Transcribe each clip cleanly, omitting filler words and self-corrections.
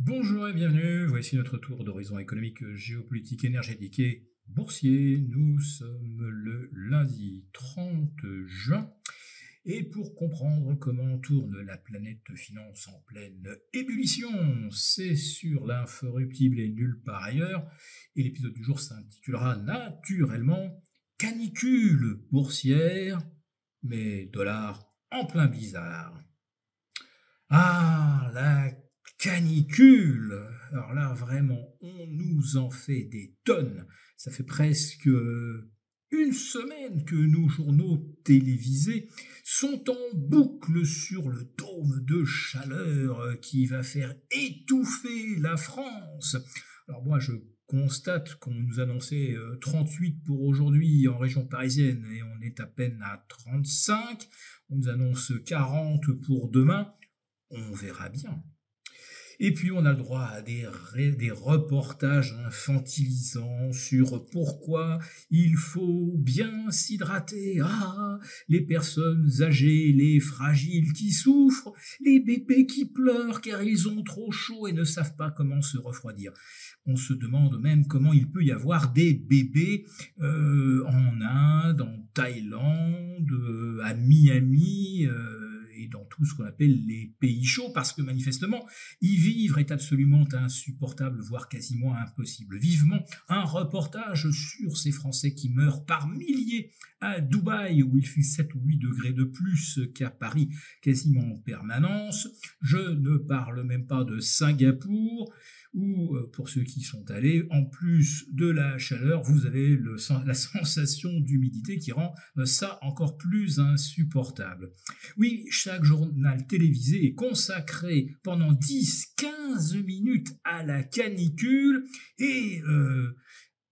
Bonjour et bienvenue, voici notre tour d'horizon économique, géopolitique, énergétique et boursier. Nous sommes le lundi 30 juin et pour comprendre comment tourne la planète finance en pleine ébullition, c'est sur l'inforruptible et nulle part ailleurs. Et l'épisode du jour s'intitulera naturellement Canicule boursière, mais dollars en plein blizzard. Ah, la canicule! Alors là, vraiment, on nous en fait des tonnes. Ça fait presque une semaine que nos journaux télévisés sont en boucle sur le dôme de chaleur qui va faire étouffer la France. Alors moi, je constate qu'on nous annonçait 38 pour aujourd'hui en région parisienne et on est à peine à 35. On nous annonce 40 pour demain. On verra bien. Et puis on a le droit à des reportages infantilisants sur pourquoi il faut bien s'hydrater. Ah, les personnes âgées, les fragiles qui souffrent, les bébés qui pleurent car ils ont trop chaud et ne savent pas comment se refroidir. On se demande même comment il peut y avoir des bébés en Inde, en Thaïlande, à Miami, et dans tout ce qu'on appelle les pays chauds, parce que manifestement, y vivre est absolument insupportable, voire quasiment impossible. Vivement un reportage sur ces Français qui meurent par milliers à Dubaï, où il fait 7 ou 8 degrés de plus qu'à Paris, quasiment en permanence. Je ne parle même pas de Singapour, où, pour ceux qui sont allés, en plus de la chaleur, vous avez la sensation d'humidité qui rend ça encore plus insupportable. Oui, chaque journal télévisé est consacré pendant 10-15 minutes à la canicule et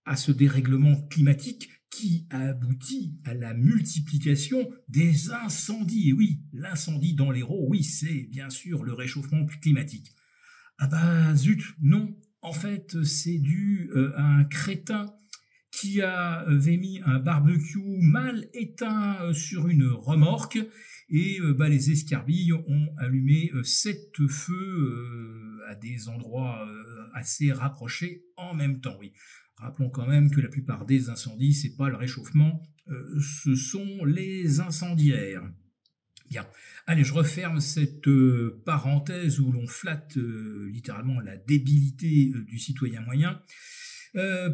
à ce dérèglement climatique qui aboutit à la multiplication des incendies. Et oui, l'incendie dans l'Hérault, oui, c'est bien sûr le réchauffement climatique. Ah bah zut, non. En fait, c'est dû à un crétin qui avait mis un barbecue mal éteint sur une remorque et les escarbilles ont allumé 7 feux à des endroits assez rapprochés en même temps. Oui. Rappelons quand même que la plupart des incendies, c'est pas le réchauffement, ce sont les incendiaires. Bien. Allez, je referme cette parenthèse où l'on flatte littéralement la débilité du citoyen moyen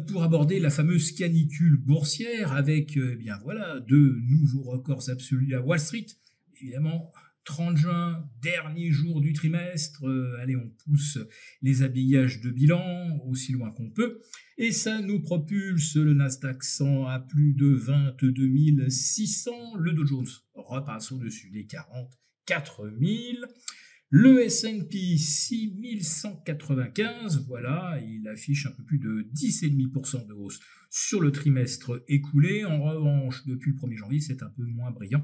pour aborder la fameuse canicule boursière avec deux nouveaux records absolus à Wall Street. Évidemment, 30 juin, dernier jour du trimestre, allez, on pousse les habillages de bilan aussi loin qu'on peut, et ça nous propulse le Nasdaq 100 à plus de 22 600, le Dow Jones repasse au-dessus des 44 000, le S&P 6195, voilà, il affiche un peu plus de 10,5% de hausse sur le trimestre écoulé. En revanche, depuis le 1er janvier, c'est un peu moins brillant.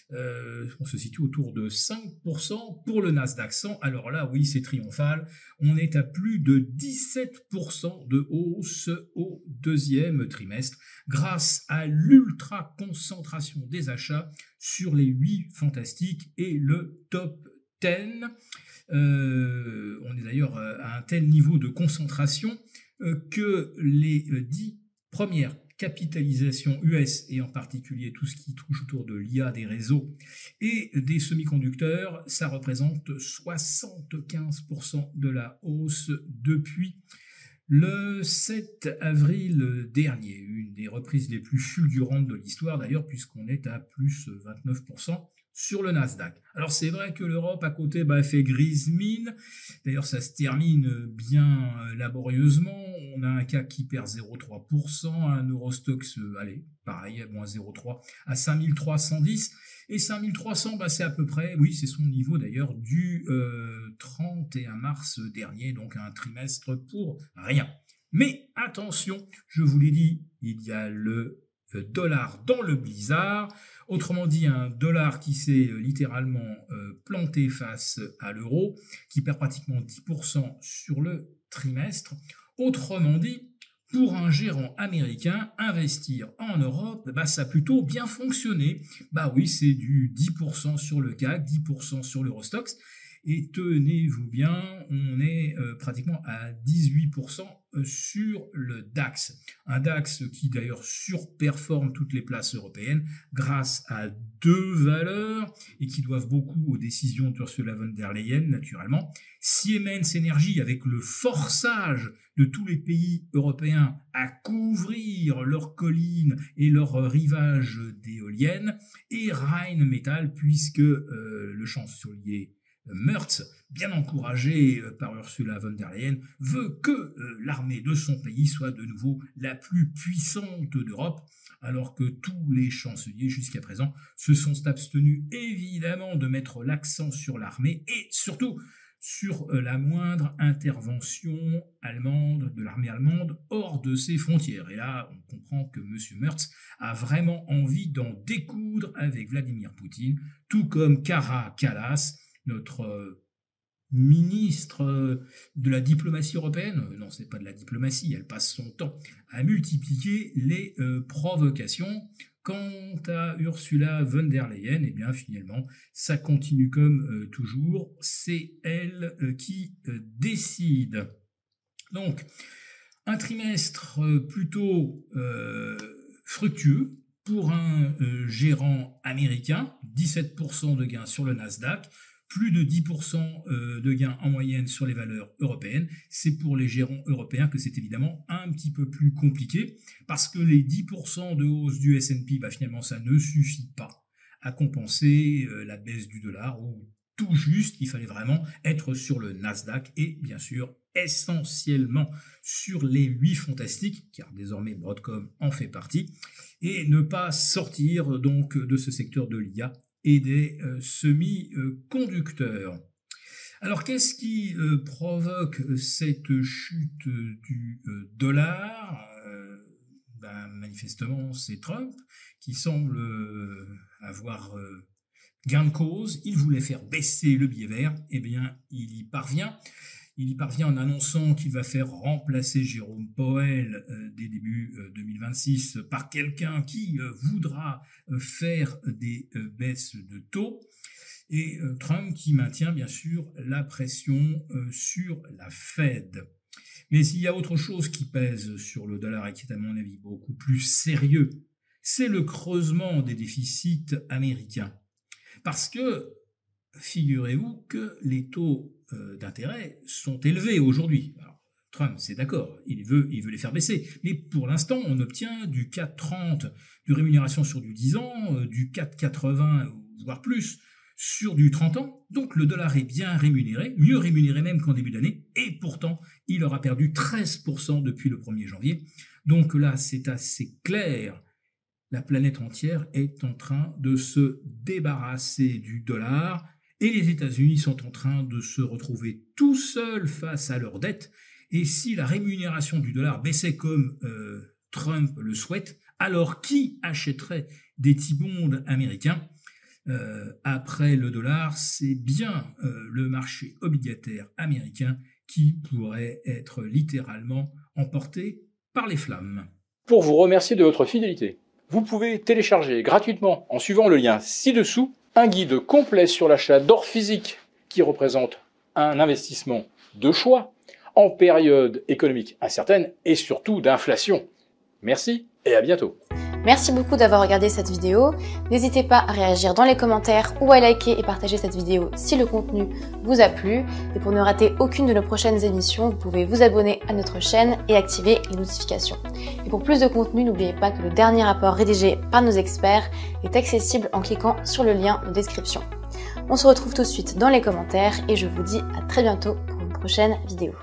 On se situe autour de 5% pour le Nasdaq 100. Alors là, oui, c'est triomphal. On est à plus de 17% de hausse au deuxième trimestre grâce à l'ultra concentration des achats sur les 8 fantastiques et le top 10. On est d'ailleurs à un tel niveau de concentration que les 10 premières capitalisations US, et en particulier tout ce qui touche autour de l'IA, des réseaux et des semi-conducteurs, ça représente 75% de la hausse depuis le 7 avril dernier. Une des reprises les plus fulgurantes de l'histoire d'ailleurs, puisqu'on est à plus 29% sur le Nasdaq. Alors c'est vrai que l'Europe à côté fait grise mine, d'ailleurs ça se termine bien laborieusement, on a un CAC qui perd 0,3%, un Eurostoxx, pareil, à moins 0,3 à 5310, et 5300 c'est à peu près, oui c'est son niveau d'ailleurs du 31 mars dernier, donc un trimestre pour rien. Mais attention, je vous l'ai dit, il y a le dollar dans le blizzard, autrement dit un dollar qui s'est littéralement planté face à l'euro, qui perd pratiquement 10% sur le trimestre. Autrement dit, pour un gérant américain, investir en Europe, ça a plutôt bien fonctionné. Oui, c'est du 10% sur le CAC, 10% sur l'Eurostoxx. Et tenez-vous bien, on est pratiquement à 18% sur le DAX. Un DAX qui d'ailleurs surperforme toutes les places européennes grâce à deux valeurs et qui doivent beaucoup aux décisions d'Ursula von der Leyen naturellement. Siemens Energy avec le forçage de tous les pays européens à couvrir leurs collines et leurs rivages d'éoliennes, et Rheinmetall puisque le chancelier Merz, bien encouragé par Ursula von der Leyen, veut que l'armée de son pays soit de nouveau la plus puissante d'Europe, alors que tous les chanceliers jusqu'à présent se sont abstenus évidemment de mettre l'accent sur l'armée et surtout sur la moindre intervention allemande, de l'armée allemande, hors de ses frontières. Et là, on comprend que M. Merz a vraiment envie d'en découdre avec Vladimir Poutine, tout comme Kaja Kallas, notre ministre de la diplomatie européenne. Non, c'est pas de la diplomatie, elle passe son temps à multiplier les provocations. Quant à Ursula von der Leyen, eh bien finalement, ça continue comme toujours, c'est elle qui décide. Donc, un trimestre plutôt fructueux pour un gérant américain, 17% de gains sur le Nasdaq, plus de 10% de gains en moyenne sur les valeurs européennes. C'est pour les gérants européens que c'est évidemment un petit peu plus compliqué parce que les 10% de hausse du S&P, finalement, ça ne suffit pas à compenser la baisse du dollar ou tout juste, il fallait vraiment être sur le Nasdaq et bien sûr essentiellement sur les 8 fantastiques, car désormais Broadcom en fait partie, et ne pas sortir donc de ce secteur de l'IA et des semi-conducteurs. Alors, qu'est-ce qui provoque cette chute du dollar ? Manifestement, c'est Trump qui semble avoir gain de cause. Il voulait faire baisser le billet vert. Eh bien, il y parvient. Il y parvient en annonçant qu'il va faire remplacer Jérôme Powell dès début 2026 par quelqu'un qui voudra faire des baisses de taux. Et Trump qui maintient bien sûr la pression sur la Fed. Mais il y a autre chose qui pèse sur le dollar et qui est à mon avis beaucoup plus sérieux. C'est le creusement des déficits américains. Parce que, figurez-vous que les taux d'intérêt sont élevés aujourd'hui. Alors, Trump, c'est d'accord, il veut les faire baisser. Mais pour l'instant, on obtient du 4,30 de rémunération sur du 10 ans, du 4,80, voire plus, sur du 30 ans. Donc le dollar est bien rémunéré, mieux rémunéré même qu'en début d'année, et pourtant, il aura perdu 13% depuis le 1er janvier. Donc là, c'est assez clair. La planète entière est en train de se débarrasser du dollar et les États-Unis sont en train de se retrouver tout seuls face à leurs dettes. Et si la rémunération du dollar baissait comme Trump le souhaite, alors qui achèterait des T-bonds américains après le dollar? C'est bien le marché obligataire américain qui pourrait être littéralement emporté par les flammes. Pour vous remercier de votre fidélité, vous pouvez télécharger gratuitement, en suivant le lien ci-dessous, un guide complet sur l'achat d'or physique qui représente un investissement de choix en période économique incertaine et surtout d'inflation. Merci et à bientôt. Merci beaucoup d'avoir regardé cette vidéo. N'hésitez pas à réagir dans les commentaires ou à liker et partager cette vidéo si le contenu vous a plu. Et pour ne rater aucune de nos prochaines émissions, vous pouvez vous abonner à notre chaîne et activer les notifications. Et pour plus de contenu, n'oubliez pas que le dernier rapport rédigé par nos experts est accessible en cliquant sur le lien de description. On se retrouve tout de suite dans les commentaires et je vous dis à très bientôt pour une prochaine vidéo.